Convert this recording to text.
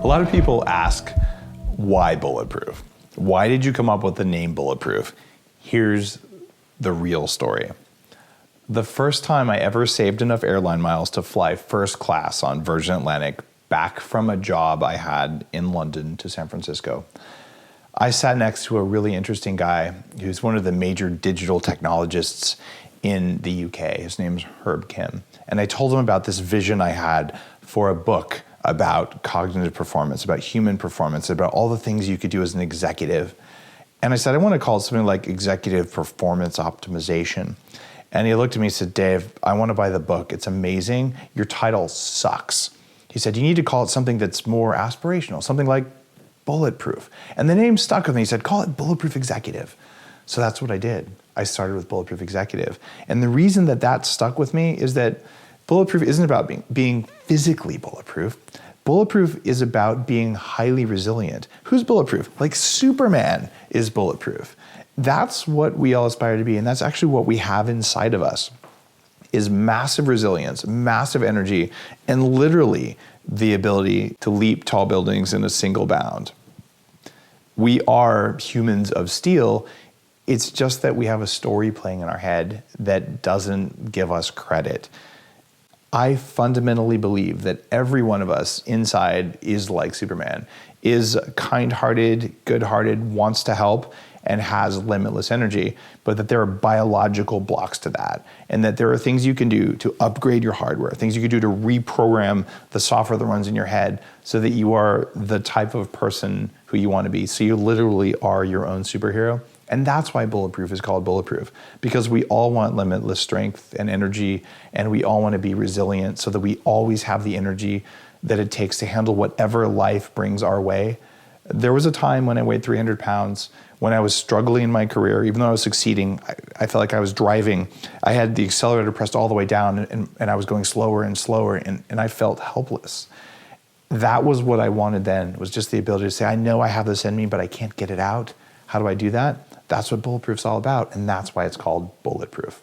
A lot of people ask, why Bulletproof? Why did you come up with the name Bulletproof? Here's the real story. The first time I ever saved enough airline miles to fly first class on Virgin Atlantic back from a job I had in London to San Francisco, I sat next to a really interesting guy who's one of the major digital technologists in the UK. His name's Herb Kim. And I told him about this vision I had for a book about cognitive performance, about human performance, about all the things you could do as an executive. And I said, I want to call it something like executive performance optimization. And he looked at me and said, Dave, I want to buy the book. It's amazing. Your title sucks. He said, you need to call it something that's more aspirational, something like Bulletproof. And the name stuck with me. He said, call it Bulletproof Executive. So that's what I did. I started with Bulletproof Executive. And the reason that that stuck with me is that Bulletproof isn't about being physically bulletproof. Bulletproof is about being highly resilient. Who's bulletproof? Like Superman is bulletproof. That's what we all aspire to be, and that's actually what we have inside of us, is massive resilience, massive energy, and literally the ability to leap tall buildings in a single bound. We are humans of steel. It's just that we have a story playing in our head that doesn't give us credit. I fundamentally believe that every one of us inside is like Superman, is kind-hearted, good-hearted, wants to help, and has limitless energy, but that there are biological blocks to that, and that there are things you can do to upgrade your hardware, things you can do to reprogram the software that runs in your head so that you are the type of person who you want to be. So you literally are your own superhero. And that's why Bulletproof is called Bulletproof, because we all want limitless strength and energy, and we all want to be resilient so that we always have the energy that it takes to handle whatever life brings our way. There was a time when I weighed 300 pounds, when I was struggling in my career. Even though I was succeeding, I felt like I was driving. I had the accelerator pressed all the way down, and I was going slower and slower, and I felt helpless. That was what I wanted then, was just the ability to say, I know I have this in me, but I can't get it out. How do I do that? That's what Bulletproof's all about, and that's why it's called Bulletproof.